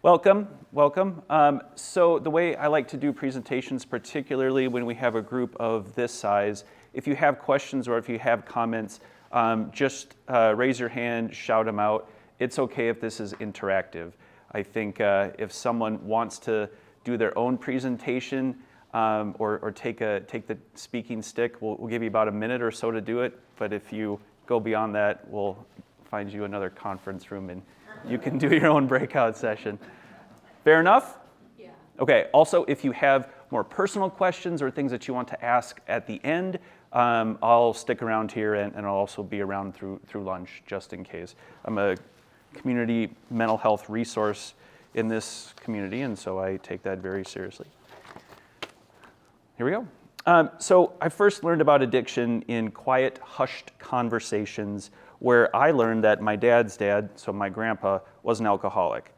Welcome, welcome. So the way I like to do presentations, particularly when we have a group of this size, if you have questions or if you have comments, just raise your hand, shout them out. It's okay if this is interactive. I think if someone wants to do their own presentation or take the speaking stick, we'll give you about a minute or so to do it. But if you go beyond that, we'll find you another conference room and you can do your own breakout session. Fair enough? Yeah. Okay, also if you have more personal questions or things that you want to ask at the end, I'll stick around here and I'll also be around through lunch just in case. I'm a community mental health resource in this community, and so I take that very seriously. Here we go. So I first learned about addiction in quiet, hushed conversations where I learned that my dad's dad, so my grandpa, was an alcoholic.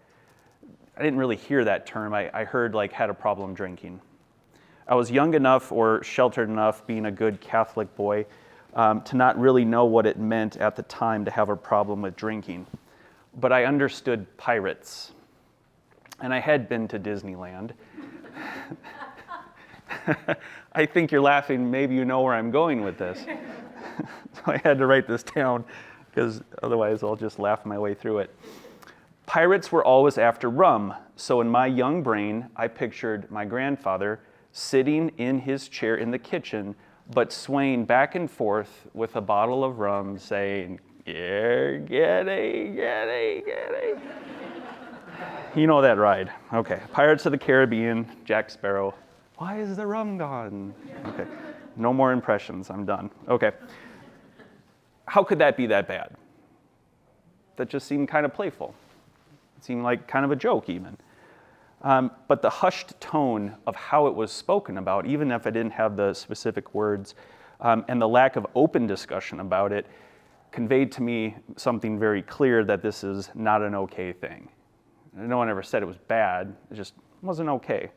I didn't really hear that term. I heard had a problem drinking. I was young enough or sheltered enough, being a good Catholic boy, to not really know what it meant at the time to have a problem with drinking. But I understood pirates, and I had been to Disneyland. I think you're laughing. Maybe you know where I'm going with this. So I had to write this down because otherwise I'll just laugh my way through it. Pirates were always after rum, so in my young brain, I pictured my grandfather sitting in his chair in the kitchen, but swaying back and forth with a bottle of rum, saying, "Yeah, get You know that ride. Okay. Pirates of the Caribbean, Jack Sparrow. Why is the rum gone? Okay. No more impressions. I'm done. Okay. How could that be that bad? That just seemed kind of playful. It seemed like kind of a joke even. But the hushed tone of how it was spoken about, even if I didn't have the specific words, and the lack of open discussion about it, conveyed to me something very clear that this is not an okay thing. No one ever said it was bad, it just wasn't okay.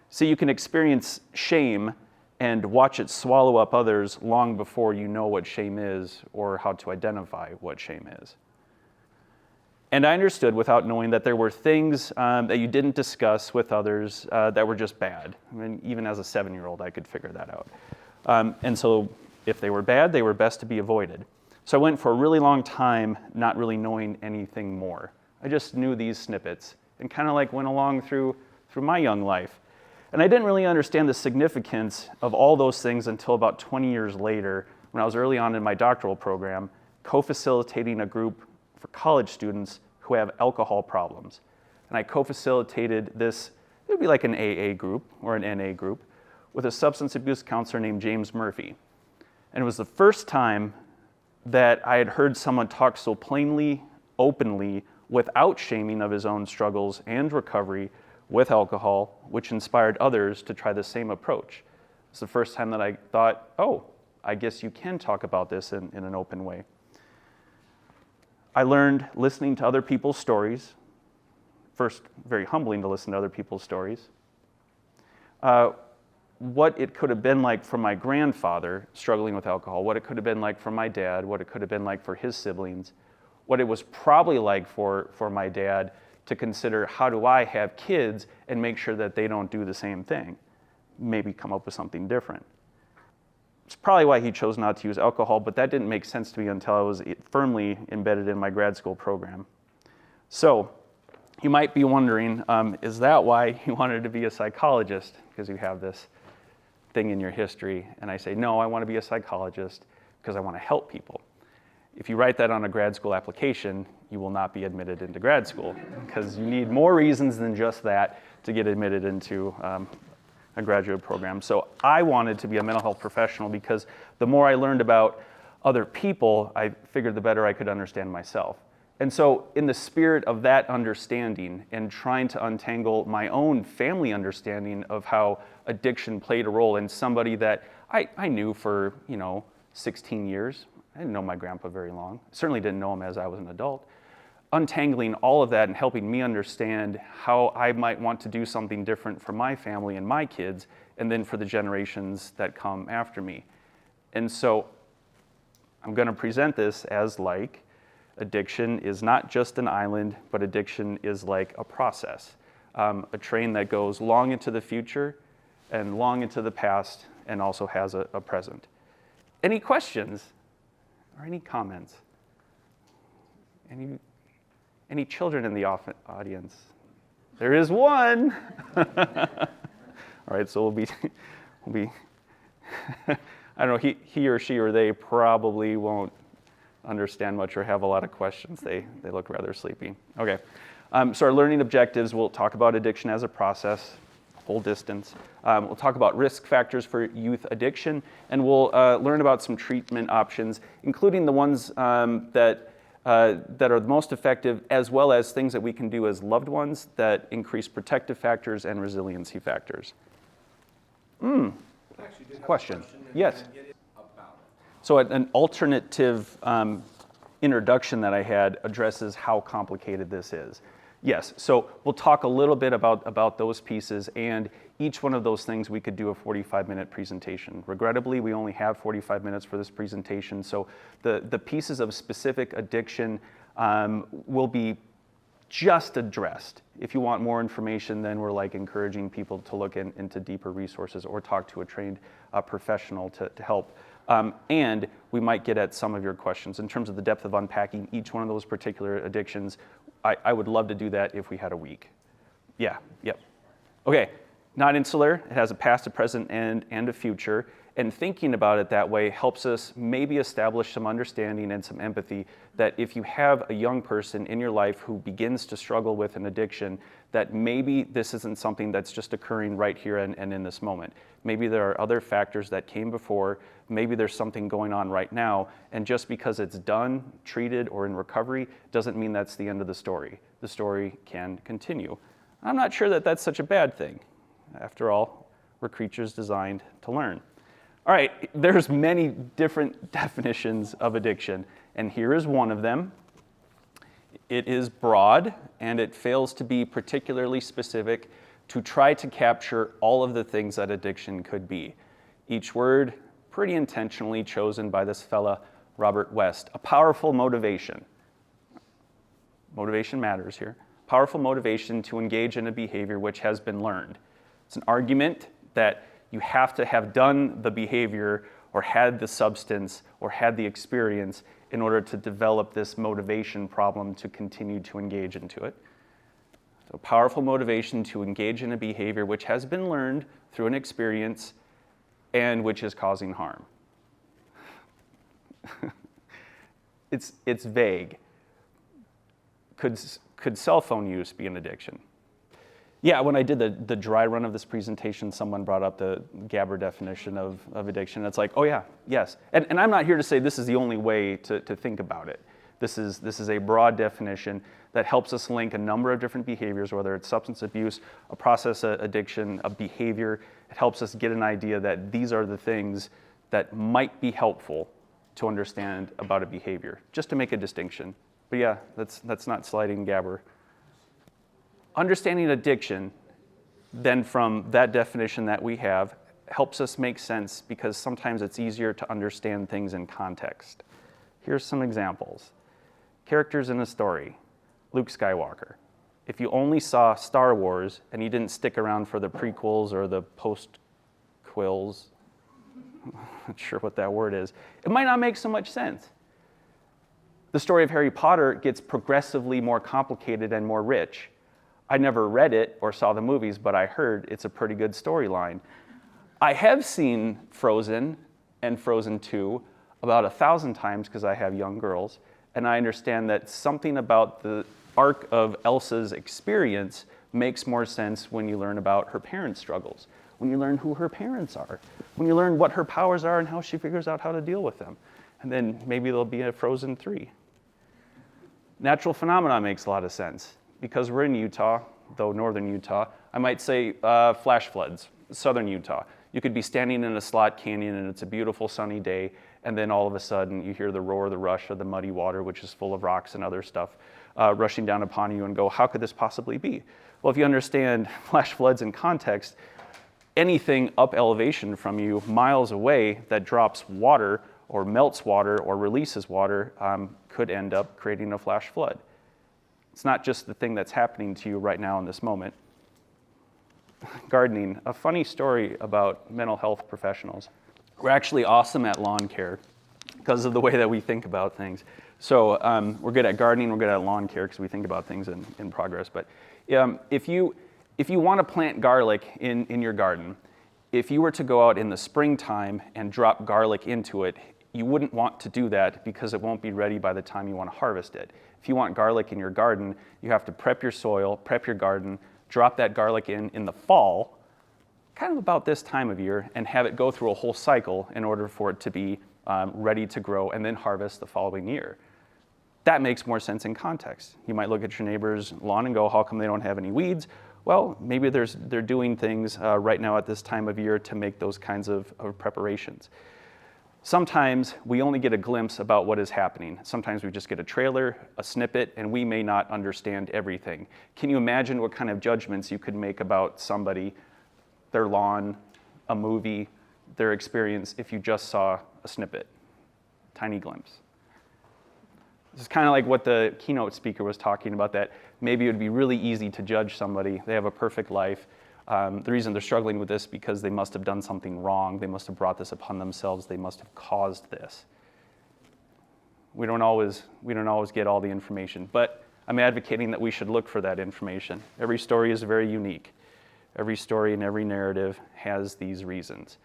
So you can experience shame and watch it swallow up others long before you know what shame is or how to identify what shame is. And I understood without knowing that there were things that you didn't discuss with others that were just bad. I mean, even as a 7-year-old, I could figure that out. And so if they were bad, they were best to be avoided. So I went for a really long time not really knowing anything more. I just knew these snippets and kind of went along through my young life. And I didn't really understand the significance of all those things until about 20 years later, when I was early on in my doctoral program, co-facilitating a group for college students who have alcohol problems. And I co-facilitated this, it would be like an AA group or an NA group, with a substance abuse counselor named James Murphy. And it was the first time that I had heard someone talk so plainly, openly, without shaming of his own struggles and recovery with alcohol, which inspired others to try the same approach. It's the first time that I thought, oh, I guess you can talk about this in an open way. I learned listening to other people's stories. First, very humbling to listen to other people's stories. What it could have been like for my grandfather struggling with alcohol, what it could have been like for my dad, what it could have been like for his siblings, what it was probably like for my dad to consider, how do I have kids and make sure that they don't do the same thing? Maybe come up with something different. It's probably why he chose not to use alcohol, but that didn't make sense to me until I was firmly embedded in my grad school program. So you might be wondering, is that why you wanted to be a psychologist? Because you have this thing in your history. And I say, no, I want to be a psychologist because I want to help people. If you write that on a grad school application, you will not be admitted into grad school because you need more reasons than just that to get admitted into a graduate program. So I wanted to be a mental health professional because the more I learned about other people, I figured the better I could understand myself. And so in the spirit of that understanding and trying to untangle my own family understanding of how addiction played a role in somebody that I knew for 16 years, I didn't know my grandpa very long. Certainly didn't know him as I was an adult. Untangling all of that and helping me understand how I might want to do something different for my family and my kids, and then for the generations that come after me. And so I'm going to present this as Addiction is not just an island, but addiction is like a process, a train that goes long into the future and long into the past and also has a present. Any questions or any comments? Any children in the audience? There is one. All right, so we'll be I don't know, he or she or they probably won't understand much or have a lot of questions. They look rather sleepy. Okay, so our learning objectives, we'll talk about addiction as a process, whole distance. We'll talk about risk factors for youth addiction, and we'll learn about some treatment options, including the ones that are the most effective, as well as things that we can do as loved ones that increase protective factors and resiliency factors. Question. Yes. So an alternative introduction that I had addresses how complicated this is. Yes, so we'll talk a little bit about those pieces, and each one of those things we could do a 45-minute presentation. Regrettably, we only have 45 minutes for this presentation, so the pieces of specific addiction will be just addressed. If you want more information, then we're encouraging people to look into deeper resources or talk to a trained professional to help. And we might get at some of your questions. In terms of the depth of unpacking each one of those particular addictions, I would love to do that if we had a week. Yeah, yep. Okay, not insular. It has a past, a present, and a future. And thinking about it that way helps us maybe establish some understanding and some empathy that if you have a young person in your life who begins to struggle with an addiction, that maybe this isn't something that's just occurring right here and in this moment. Maybe there are other factors that came before. Maybe there's something going on right now. And just because it's done, treated, or in recovery doesn't mean that's the end of the story. The story can continue. I'm not sure that that's such a bad thing. After all, we're creatures designed to learn. All right, there's many different definitions of addiction, and here is one of them. It is broad, and it fails to be particularly specific to try to capture all of the things that addiction could be. Each word pretty intentionally chosen by this fella, Robert West. A powerful motivation. Motivation matters here. Powerful motivation to engage in a behavior which has been learned. It's an argument that you have to have done the behavior or had the substance or had the experience in order to develop this motivation problem to continue to engage into it. So powerful motivation to engage in a behavior which has been learned through an experience and which is causing harm. It's vague. Could cell phone use be an addiction? Yeah, when I did the dry run of this presentation, someone brought up the Gabber definition of addiction. It's like, oh yeah, yes. And I'm not here to say this is the only way to think about it. This is a broad definition that helps us link a number of different behaviors, whether it's substance abuse, a process addiction, a behavior. It helps us get an idea that these are the things that might be helpful to understand about a behavior, just to make a distinction. But yeah, that's not sliding Gabber. Understanding addiction, then from that definition that we have, helps us make sense because sometimes it's easier to understand things in context. Here's some examples. Characters in a story. Luke Skywalker. If you only saw Star Wars and you didn't stick around for the prequels or the post-quills, I'm not sure what that word is, it might not make so much sense. The story of Harry Potter gets progressively more complicated and more rich. I never read it or saw the movies, but I heard it's a pretty good storyline. I have seen Frozen and Frozen 2 about 1,000 times because I have young girls, and I understand that something about the arc of Elsa's experience makes more sense when you learn about her parents' struggles, when you learn who her parents are, when you learn what her powers are and how she figures out how to deal with them. And then maybe there'll be a Frozen 3. Natural phenomena makes a lot of sense. Because we're in Utah, though northern Utah, I might say flash floods, southern Utah. You could be standing in a slot canyon and it's a beautiful sunny day, and then all of a sudden you hear the roar, the rush of the muddy water, which is full of rocks and other stuff, rushing down upon you and go, how could this possibly be? Well, if you understand flash floods in context, anything up elevation from you miles away that drops water or melts water or releases water could end up creating a flash flood. It's not just the thing that's happening to you right now in this moment. Gardening, a funny story about mental health professionals. We're actually awesome at lawn care because of the way that we think about things. So we're good at gardening, we're good at lawn care because we think about things in progress. But if you want to plant garlic in your garden, if you were to go out in the springtime and drop garlic into it, you wouldn't want to do that because it won't be ready by the time you want to harvest it. If you want garlic in your garden, you have to prep your soil, prep your garden, drop that garlic in the fall, kind of about this time of year, and have it go through a whole cycle in order for it to be ready to grow and then harvest the following year. That makes more sense in context. You might look at your neighbor's lawn and go, how come they don't have any weeds? Well, maybe they're doing things right now at this time of year to make those kinds of preparations. Sometimes we only get a glimpse about what is happening. Sometimes we just get a trailer, a snippet, and we may not understand everything. Can you imagine what kind of judgments you could make about somebody, their lawn, a movie, their experience if you just saw a snippet, tiny glimpse? This is kind of like what the keynote speaker was talking about, that maybe it would be really easy to judge somebody. They have a perfect life. The reason they're struggling with this is because they must have done something wrong. They must have brought this upon themselves. They must have caused this. We don't always get all the information, but I'm advocating that we should look for that information. Every story is very unique. Every story and every narrative has these reasons.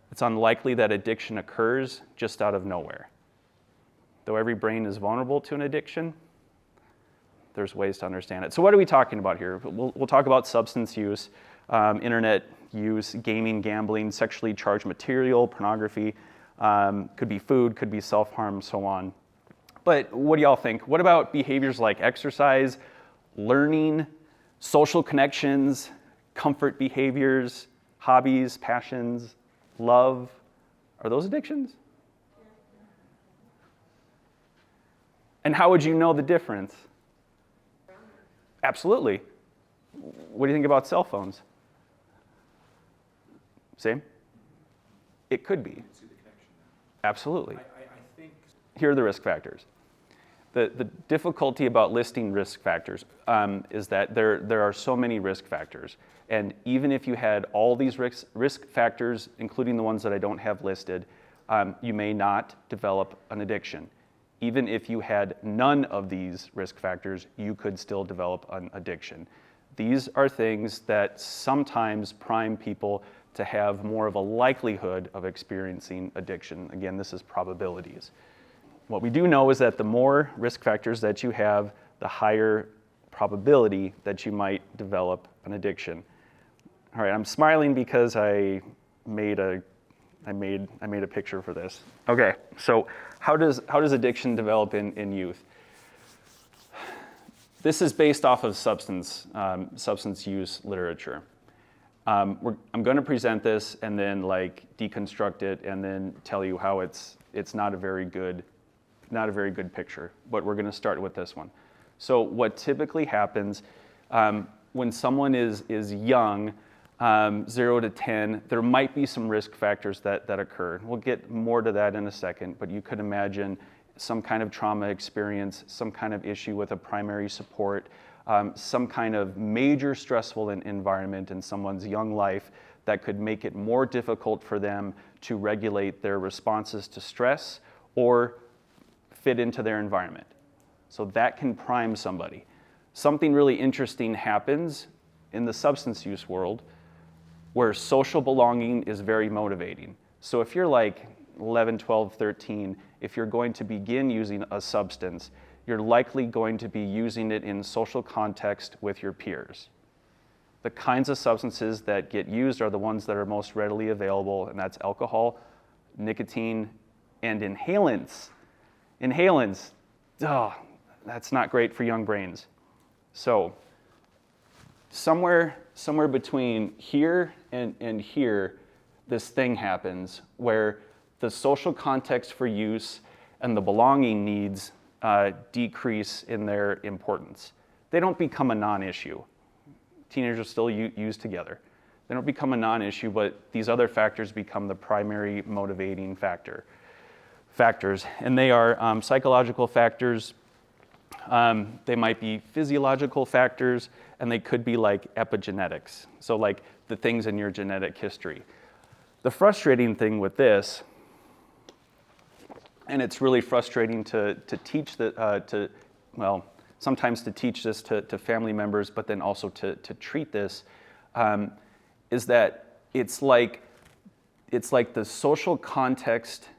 It's unlikely that addiction occurs just out of nowhere. Though every brain is vulnerable to an addiction, there's ways to understand it. So what are we talking about here? We'll talk about substance use, internet use, gaming, gambling, sexually charged material, pornography, could be food, could be self-harm, so on. But what do y'all think? What about behaviors like exercise, learning, social connections, comfort behaviors, hobbies, passions, love? Are those addictions? And how would you know the difference? Absolutely. What do you think about cell phones? Same? It could be. Absolutely. I think Here are the risk factors. The difficulty about listing risk factors is that there are so many risk factors. And even if you had all these risk factors, including the ones that I don't have listed, you may not develop an addiction. Even if you had none of these risk factors, you could still develop an addiction. These are things that sometimes prime people to have more of a likelihood of experiencing addiction. Again, this is probabilities. What we do know is that the more risk factors that you have, the higher probability that you might develop an addiction. All right, I'm smiling because I made a picture for this. Okay, so how does addiction develop in youth? This is based off of substance use literature. I'm going to present this and then deconstruct it and then tell you how it's not a very good picture. But we're going to start with this one. So what typically happens when someone is young, 0 to 10, there might be some risk factors that occur. We'll get more to that in a second, but you could imagine some kind of trauma experience, some kind of issue with a primary support, some kind of major stressful environment in someone's young life that could make it more difficult for them to regulate their responses to stress or fit into their environment. So that can prime somebody. Something really interesting happens in the substance use world where social belonging is very motivating. So if you're like 11, 12, 13, if you're going to begin using a substance, you're likely going to be using it in social context with your peers. The kinds of substances that get used are the ones that are most readily available, and that's alcohol, nicotine, and inhalants. Inhalants, that's not great for young brains. So somewhere between here and here, this thing happens where the social context for use and the belonging needs decrease in their importance. They don't become a non-issue. Teenagers still use together. They don't become a non-issue, but these other factors become the primary motivating factor. factors, and they are psychological factors. They might be physiological factors, and they could be like epigenetics, so like the things in your genetic history. The frustrating thing with this, and it's really frustrating to teach sometimes to teach this to family members, but then also to treat this, is that it's like the social context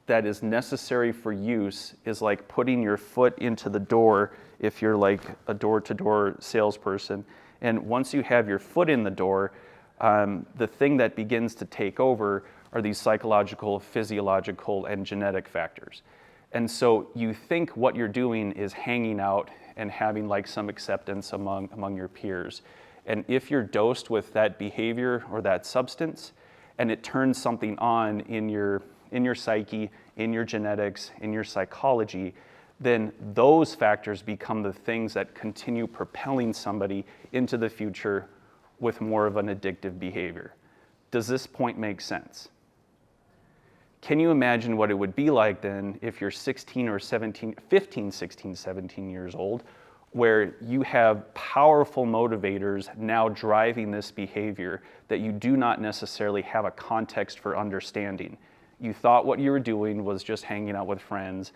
that is necessary for use is like putting your foot into the door if you're like a door-to-door salesperson. And once you have your foot in the door, the thing that begins to take over are these psychological, physiological, and genetic factors. And so you think what you're doing is hanging out and having like some acceptance among your peers. And if you're dosed with that behavior or that substance, and it turns something on in your psyche, in your genetics, in your psychology, then those factors become the things that continue propelling somebody into the future with more of an addictive behavior. Does this point make sense? Can you imagine what it would be like then if you're 16 or 17, 15, 16, 17 years old, where you have powerful motivators now driving this behavior that you do not necessarily have a context for understanding? You thought what you were doing was just hanging out with friends,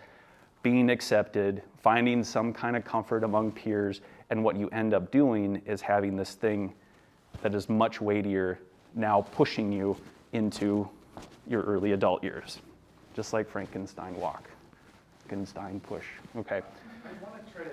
being accepted, finding some kind of comfort among peers, and what you end up doing is having this thing that is much weightier now pushing you into your early adult years, just like Frankenstein walk, Frankenstein push. Okay. I want to try to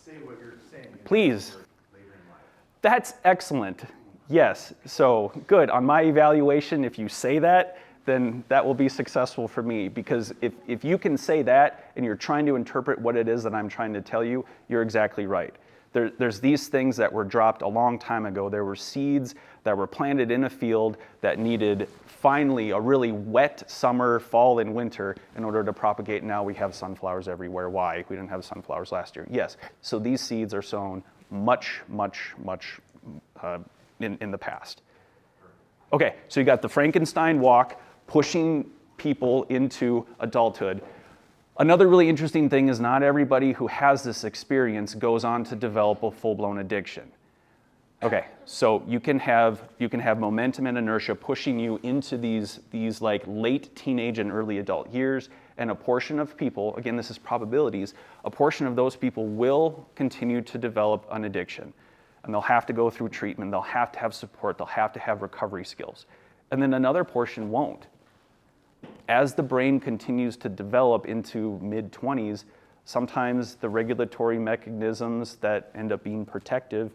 say what you're saying. Please. Later in life. That's excellent. Yes. So good. On my evaluation, if you say that, then that will be successful for me, because if you can say that and you're trying to interpret what it is that I'm trying to tell you, you're exactly right. There's these things that were dropped a long time ago. There were seeds that were planted in a field that needed finally a really wet summer, fall, and winter in order to propagate. Now we have sunflowers everywhere. Why? We didn't have sunflowers last year. Yes, so these seeds are sown much in the past. Okay, so you got the Frankenstein walk pushing people into adulthood. Another really interesting thing is not everybody who has this experience goes on to develop a full-blown addiction. Okay, so you can have momentum and inertia pushing you into these like late teenage and early adult years, and a portion of people, again this is probabilities, a portion of those people will continue to develop an addiction. And they'll have to go through treatment, they'll have to have support, they'll have to have recovery skills. And then another portion won't. As the brain continues to develop into mid-20s, sometimes the regulatory mechanisms that end up being protective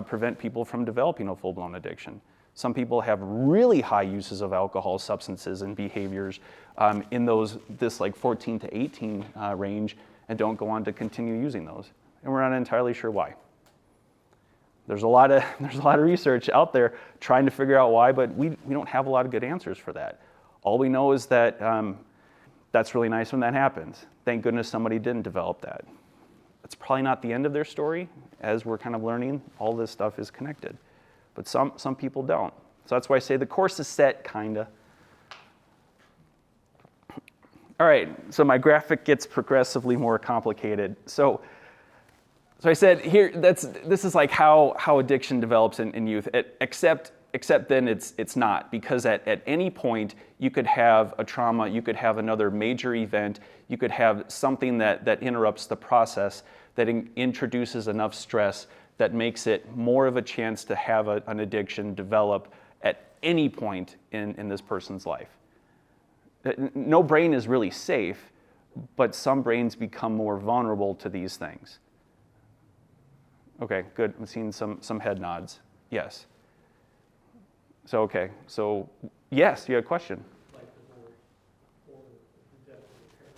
prevent people from developing a full-blown addiction. Some people have really high uses of alcohol, substances, and behaviors in this like 14 to 18 range, and don't go on to continue using those. And we're not entirely sure why. There's a lot of research out there trying to figure out why, but we don't have a lot of good answers for that. All we know is that that's really nice when that happens. Thank goodness somebody didn't develop that. It's probably not the end of their story. As we're kind of learning, all this stuff is connected. But some people don't. So that's why I say the course is set, kinda. All right, so my graphic gets progressively more complicated. So I said here, this is like how addiction develops in youth, except then it's not, because at any point you could have a trauma, you could have another major event, you could have something that interrupts the process, that introduces enough stress that makes it more of a chance to have an addiction develop at any point in this person's life. No brain is really safe, but some brains become more vulnerable to these things. Okay, good. I'm seeing some head nods. Yes. So, okay. So, yes, you had a question. Like divorce or the death of a parent,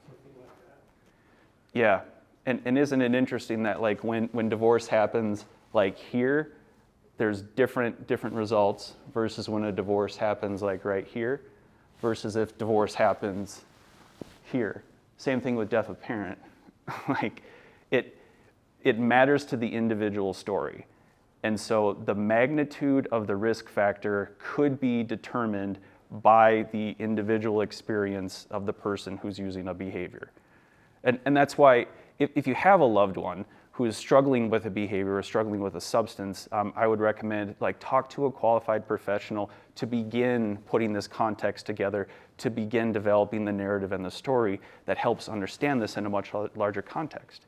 something like that. Yeah. And isn't it interesting that like when divorce happens like here, there's different results versus when a divorce happens like right here, versus if divorce happens here. Same thing with death of parent. Like it matters to the individual story. And so the magnitude of the risk factor could be determined by the individual experience of the person who's using a behavior. And that's why if you have a loved one who is struggling with a behavior or struggling with a substance, I would recommend talk to a qualified professional to begin putting this context together, to begin developing the narrative and the story that helps understand this in a much larger context.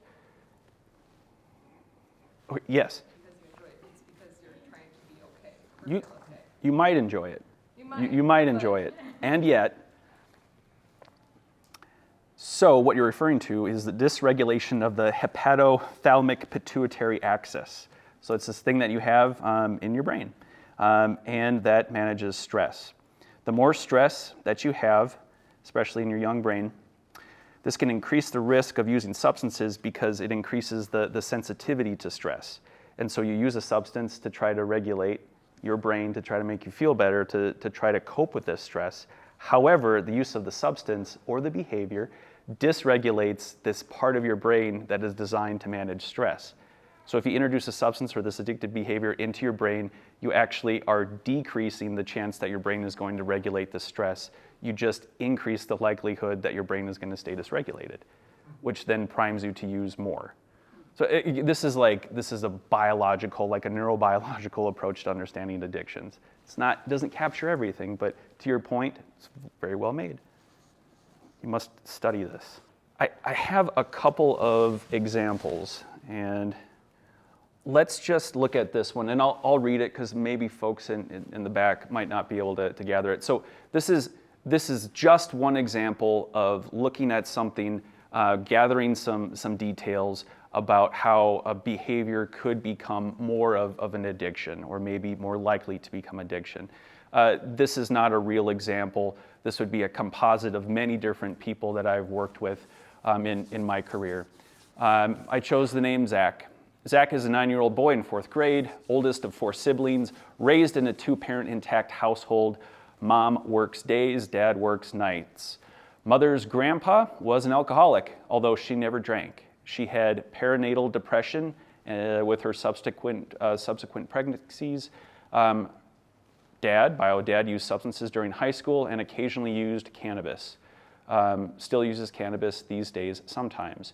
Yes? Because you enjoy it. It's because you're trying to be okay. Or feel okay. You might enjoy it. You might enjoy it. And yet, so what you're referring to is the dysregulation of the hepatothalamic pituitary axis. So it's this thing that you have in your brain, and that manages stress. The more stress that you have, especially in your young brain, this can increase the risk of using substances because it increases the sensitivity to stress. And so you use a substance to try to regulate your brain, to try to make you feel better, to try to cope with this stress. However, the use of the substance or the behavior dysregulates this part of your brain that is designed to manage stress. So if you introduce a substance or this addictive behavior into your brain, you actually are decreasing the chance that your brain is going to regulate the stress. You just increase the likelihood that your brain is going to stay dysregulated, which then primes you to use more. So this is a biological, like a neurobiological approach to understanding addictions. It doesn't capture everything, but to your point, it's very well made. You must study this. I have a couple of examples, and let's just look at this one, and I'll read it because maybe folks in the back might not be able to gather it. So this is just one example of looking at something, gathering some details about how a behavior could become more of an addiction, or maybe more likely to become addiction. This is not a real example. This would be a composite of many different people that I've worked with in my career. I chose the name Zach. Zach is a 9-year-old boy in 4th grade, oldest of 4 siblings, raised in a 2-parent intact household. Mom works days, dad works nights. Mother's grandpa was an alcoholic, although she never drank. She had perinatal depression with her subsequent pregnancies. Bio dad used substances during high school and occasionally used cannabis. Still uses cannabis these days sometimes.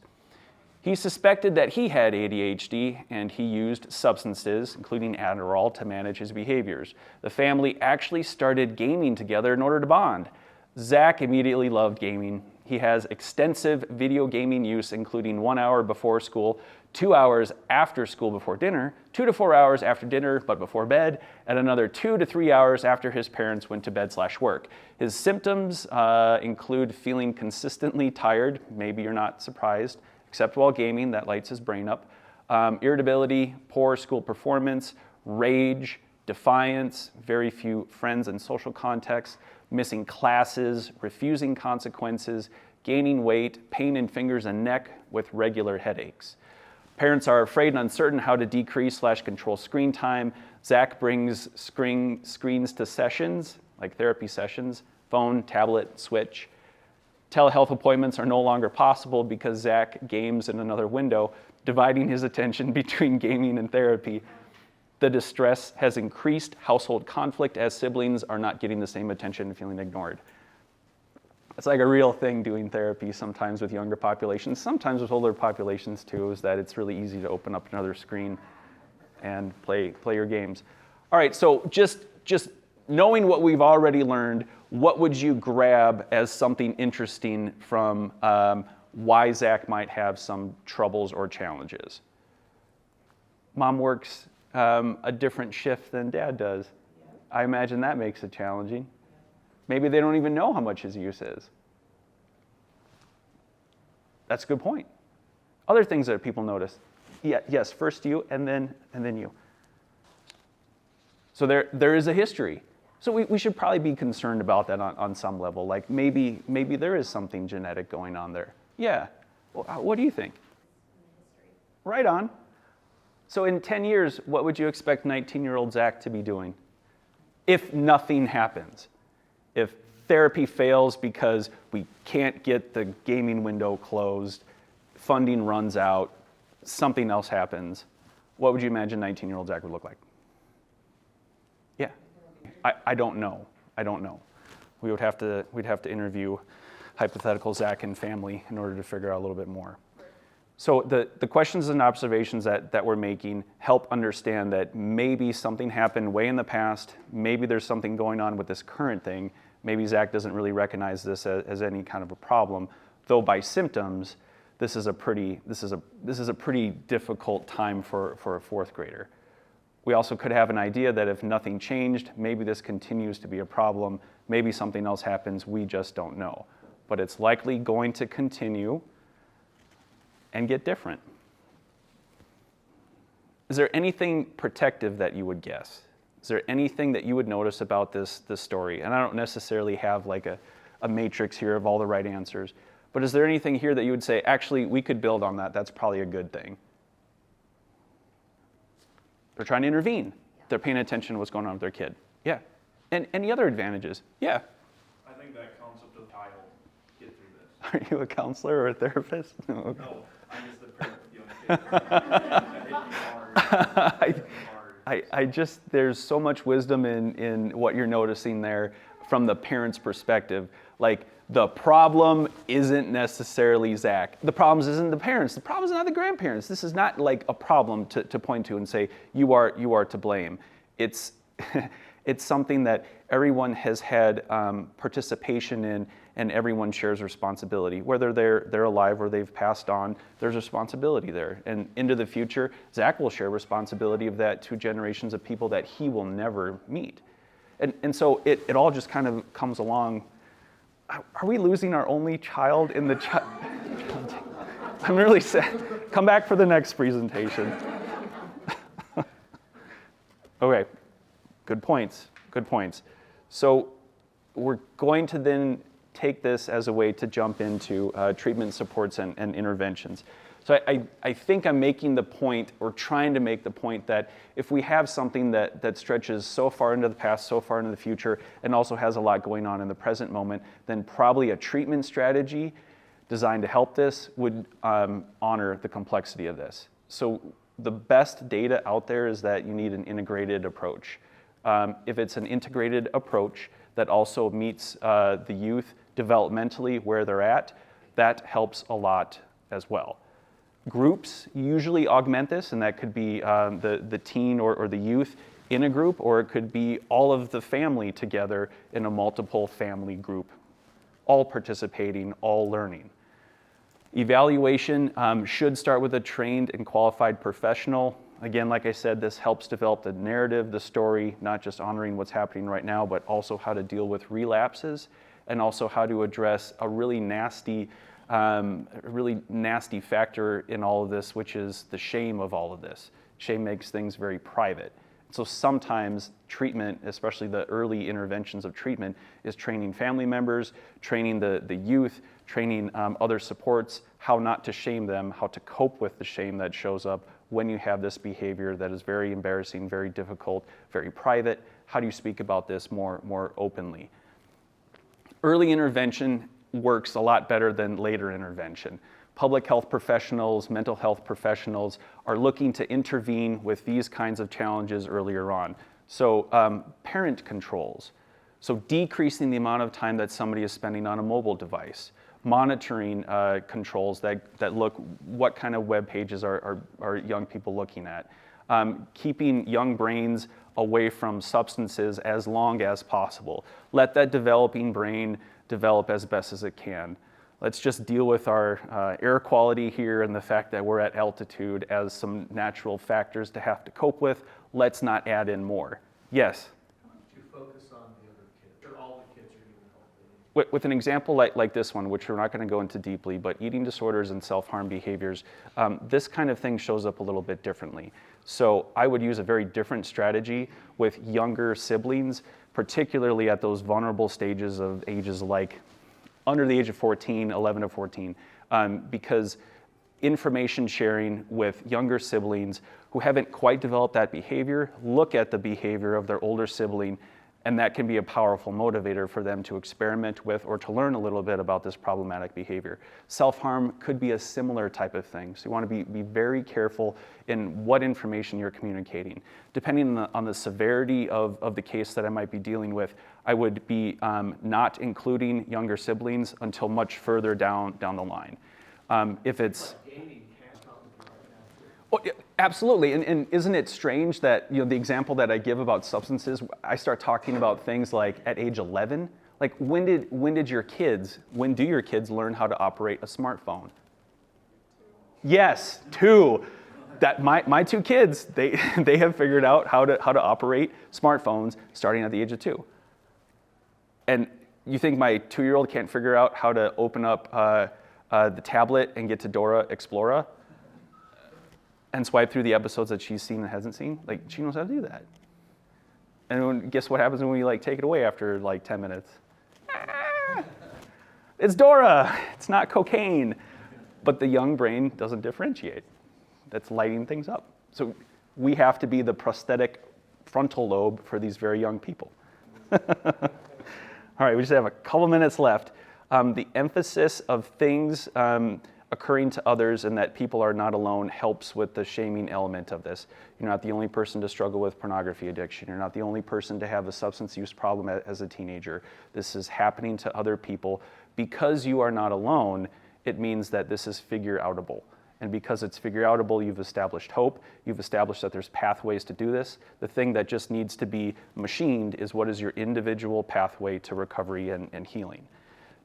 He suspected that he had ADHD, and he used substances, including Adderall, to manage his behaviors. The family actually started gaming together in order to bond. Zach immediately loved gaming. He has extensive video gaming use, including 1 hour before school, 2 hours after school before dinner, 2 to 4 hours after dinner but before bed, and another 2 to 3 hours after his parents went to bed/work. His symptoms include feeling consistently tired, maybe you're not surprised, except while gaming, that lights his brain up, irritability, poor school performance, rage, defiance, very few friends and social contacts, missing classes, refusing consequences, gaining weight, pain in fingers and neck with regular headaches. Parents are afraid and uncertain how to decrease/control screen time. Zach brings screens to sessions, like therapy sessions, phone, tablet, switch. Telehealth appointments are no longer possible because Zach games in another window, dividing his attention between gaming and therapy. The distress has increased household conflict as siblings are not getting the same attention and feeling ignored. It's like a real thing doing therapy sometimes with younger populations, sometimes with older populations too, is that it's really easy to open up another screen and play your games. All right, so just knowing what we've already learned, what would you grab as something interesting from why Zach might have some troubles or challenges? Mom works a different shift than dad does. I imagine that makes it challenging. Maybe they don't even know how much his use is. That's a good point. Other things that people notice. Yeah, yes, first you and then you. So there is a history. So we should probably be concerned about that on some level. Like maybe there is something genetic going on there. Yeah. Well, what do you think? Right on. So in 10 years, what would you expect 19-year-old Zach to be doing? If nothing happens. If therapy fails because we can't get the gaming window closed, funding runs out, something else happens, what would you imagine 19-year-old Zach would look like? Yeah. I don't know. we'd have to interview hypothetical Zach and family in order to figure out a little bit more. So the questions and observations that we're making help understand that maybe something happened way in the past, maybe there's something going on with this current thing, maybe Zach doesn't really recognize this as any kind of a problem, though by symptoms, this is a pretty difficult time for a fourth grader. We also could have an idea that if nothing changed, maybe this continues to be a problem, maybe something else happens, we just don't know. But it's likely going to continue and get different. Is there anything protective that you would guess? Is there anything that you would notice about this story? And I don't necessarily have like a matrix here of all the right answers, but is there anything here that you would say, actually, we could build on that, that's probably a good thing? They're trying to intervene. They're paying attention to what's going on with their kid. Yeah. And any other advantages? Yeah. I think that concept of child get through this. Are you a counselor or a therapist? No, okay. No, I'm just the parent of young kids. I just, there's so much wisdom in what you're noticing there from the parent's perspective. Like, the problem isn't necessarily Zach. The problem isn't the parents. The problem is not the grandparents. This is not like a problem to point to and say, you are to blame. It's, it's something that everyone has had participation in, and everyone shares responsibility. Whether they're alive or they've passed on, there's responsibility there. And into the future, Zach will share responsibility of that to generations of people that he will never meet. And so it all just kind of comes along. Are we losing our only child in the child? I'm really sad. Come back for the next presentation. Okay, good points, good points. So we're going to then take this as a way to jump into treatment supports and interventions. So I think I'm making the point, or trying to make the point, that if we have something that stretches so far into the past, so far into the future, and also has a lot going on in the present moment, then probably a treatment strategy designed to help this would honor the complexity of this. So the best data out there is that you need an integrated approach. If it's an integrated approach that also meets the youth developmentally where they're at, that helps a lot as well. Groups usually augment this, and that could be the teen or the youth in a group, or it could be all of the family together in a multiple family group, all participating, all learning. Evaluation should start with a trained and qualified professional. Again, like I said, this helps develop the narrative, the story, not just honoring what's happening right now, but also how to deal with relapses, and also how to address a really nasty factor in all of this, which is the shame of all of this. Shame makes things very private. So sometimes treatment, especially the early interventions of treatment, is training family members, training the youth, training other supports, how not to shame them, how to cope with the shame that shows up when you have this behavior that is very embarrassing, very difficult, very private. How do you speak about this more openly? Early intervention works a lot better than later intervention. Public health professionals, mental health professionals are looking to intervene with these kinds of challenges earlier on. So parent controls, so decreasing the amount of time that somebody is spending on a mobile device. Monitoring controls that look what kind of web pages are young people looking at. Keeping young brains away from substances as long as possible. Let that developing brain develop as best as it can. Let's just deal with our air quality here and the fact that we're at altitude as some natural factors to have to cope with. Let's not add in more. Yes? How much do you focus on the other kids, or all the kids are doing healthy? With an example like this one, which we're not going to go into deeply, but eating disorders and self-harm behaviors, this kind of thing shows up a little bit differently. So I would use a very different strategy with younger siblings, particularly at those vulnerable stages of ages like under the age of 14, 11 to 14, because information sharing with younger siblings who haven't quite developed that behavior, look at the behavior of their older sibling And that can be a powerful motivator for them to experiment with or to learn a little bit about this problematic behavior. Self-harm could be a similar type of thing. So you want to be very careful in what information you're communicating. Depending on the severity of the case that I might be dealing with, I would be not including younger siblings until much further down the line. If it's Oh, yeah, absolutely, and isn't it strange that the example that I give about substances, I start talking about things like at age 11. Like when do your kids learn how to operate a smartphone? Yes, 2. That my 2 kids, they have figured out how to operate smartphones starting at the age of 2. And you think my 2-year-old can't figure out how to open up the tablet and get to Dora Explorer and swipe through the episodes that she's seen and hasn't seen? Like, she knows how to do that. And guess what happens when we take it away after 10 minutes? It's Dora. It's not cocaine. But the young brain doesn't differentiate. That's lighting things up. So we have to be the prosthetic frontal lobe for these very young people. All right, we just have a couple minutes left. The emphasis of things occurring to others and that people are not alone helps with the shaming element of this. You're not the only person to struggle with pornography addiction. You're not the only person to have a substance use problem as a teenager. This is happening to other people. Because you are not alone, it means that this is figure-outable. And because it's figure-outable, you've established hope. You've established that there's pathways to do this. The thing that just needs to be machined is what is your individual pathway to recovery and healing.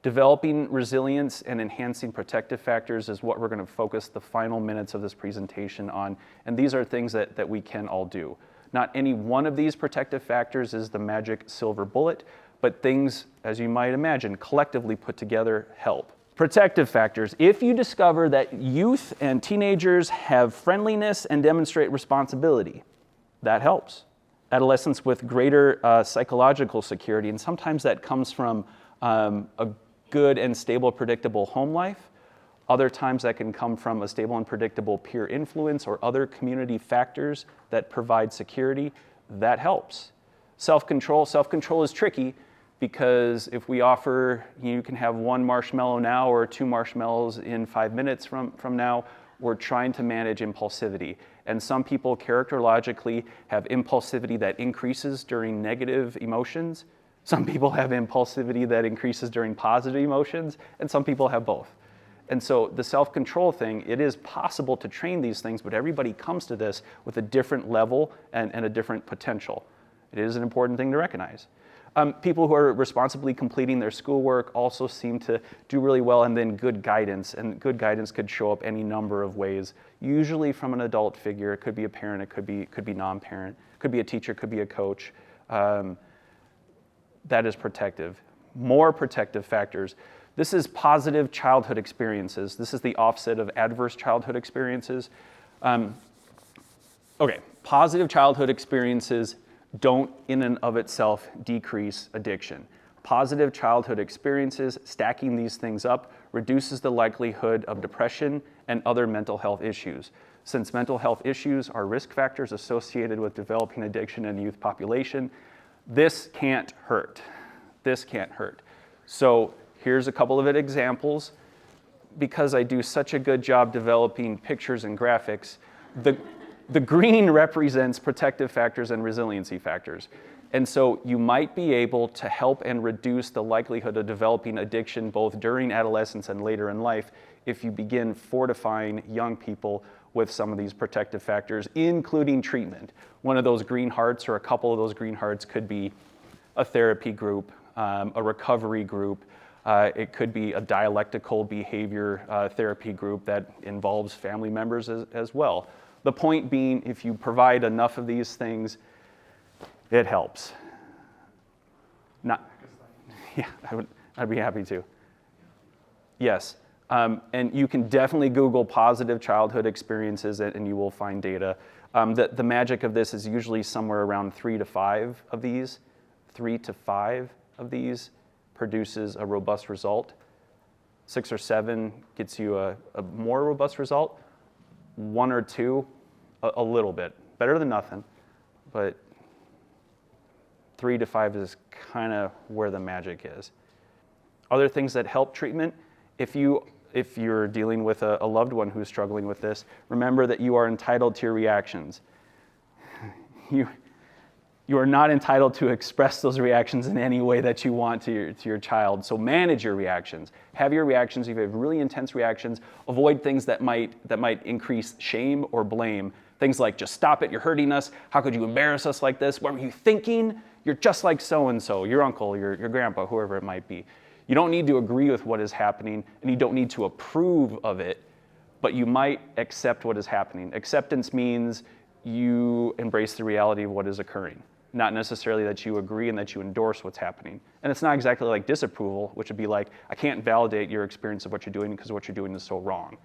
Developing resilience and enhancing protective factors is what we're going to focus the final minutes of this presentation on. And these are things that we can all do. Not any one of these protective factors is the magic silver bullet, but things, as you might imagine, collectively put together help. Protective factors. If you discover that youth and teenagers have friendliness and demonstrate responsibility, that helps. Adolescents with greater psychological security, and sometimes that comes from a good and stable, predictable home life. Other times that can come from a stable and predictable peer influence or other community factors that provide security. That helps. Self-control. Self-control is tricky because if we offer, you can have 1 marshmallow now or 2 marshmallows in 5 minutes from now, we're trying to manage impulsivity. And some people characterologically have impulsivity that increases during negative emotions. Some people have impulsivity that increases during positive emotions, and some people have both. And so the self-control thing, it is possible to train these things, but everybody comes to this with a different level and a different potential. It is an important thing to recognize. People who are responsibly completing their schoolwork also seem to do really well, and then good guidance. And good guidance could show up any number of ways, usually from an adult figure. It could be a parent, it could be non-parent, it could be a teacher, it could be a coach. That is protective. More protective factors. This is positive childhood experiences. This is the opposite of adverse childhood experiences. Okay, positive childhood experiences don't in and of itself decrease addiction. Positive childhood experiences, stacking these things up, reduces the likelihood of depression and other mental health issues. Since mental health issues are risk factors associated with developing addiction in the youth population, this can't hurt. This can't hurt. So here's a couple of examples. Because I do such a good job developing pictures and graphics, the green represents protective factors and resiliency factors. And so you might be able to help and reduce the likelihood of developing addiction both during adolescence and later in life if you begin fortifying young people with some of these protective factors, including treatment. One of those green hearts or a couple of those green hearts could be a therapy group, a recovery group. It could be a dialectical behavior therapy group that involves family members as well. The point being, if you provide enough of these things, it helps. Yeah, I'd be happy to. Yes. And you can definitely Google positive childhood experiences and you will find data. The magic of this is usually somewhere around 3 to 5 of these. 3 to 5 of these produces a robust result. 6 or 7 gets you a more robust result. 1 or 2, a little bit. Better than nothing, but 3 to 5 is kind of where the magic is. Other things that help treatment, if you're dealing with a loved one who's struggling with this, remember that you are entitled to your reactions. You are not entitled to express those reactions in any way that you want to your child. So manage your reactions. Have your reactions. If you have really intense reactions, avoid things that might increase shame or blame. Things like, just stop it, you're hurting us. How could you embarrass us like this? What were you thinking? You're just like so-and-so, your uncle, your grandpa, whoever it might be. You don't need to agree with what is happening, and you don't need to approve of it, but you might accept what is happening. Acceptance means you embrace the reality of what is occurring. Not necessarily that you agree and that you endorse what's happening. And it's not exactly like disapproval, which would be like, I can't validate your experience of what you're doing because what you're doing is so wrong.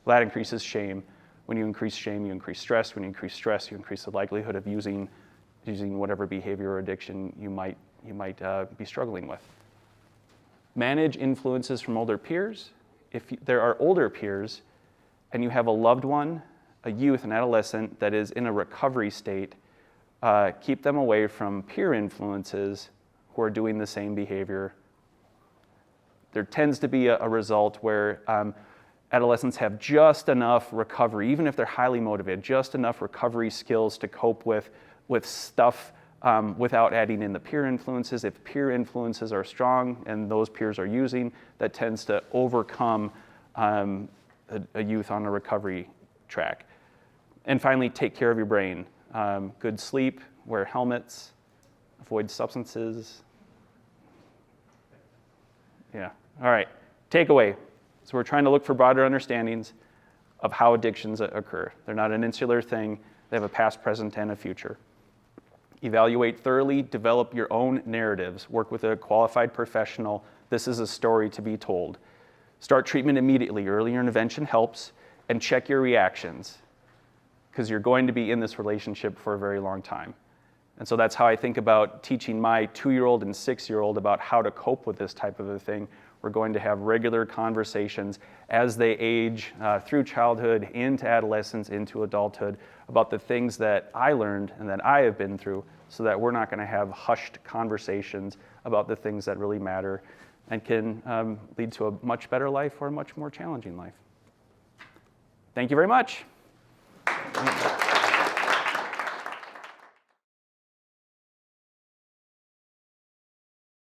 Well, that increases shame. When you increase shame, you increase stress. When you increase stress, you increase the likelihood of using whatever behavior or addiction you might be struggling with. Manage influences from older peers. If there are older peers and you have a loved one, a youth, an adolescent that is in a recovery state, keep them away from peer influences who are doing the same behavior. There tends to be a result where adolescents have just enough recovery, even if they're highly motivated, just enough recovery skills to cope with stuff without adding in the peer influences. If peer influences are strong and those peers are using, that tends to overcome a youth on a recovery track. And finally, take care of your brain. Good sleep, wear helmets, avoid substances. Yeah, all right, takeaway. So we're trying to look for broader understandings of how addictions occur. They're not an insular thing. They have a past, present, and a future. Evaluate thoroughly, develop your own narratives, work with a qualified professional. This is a story to be told. Start treatment immediately. Early intervention helps, and check your reactions, because you're going to be in this relationship for a very long time. And so that's how I think about teaching my 2-year-old and 6-year-old about how to cope with this type of a thing. We're going to have regular conversations as they age through childhood, into adolescence, into adulthood, about the things that I learned and that I have been through, so that we're not going to have hushed conversations about the things that really matter and can lead to a much better life or a much more challenging life. Thank you very much.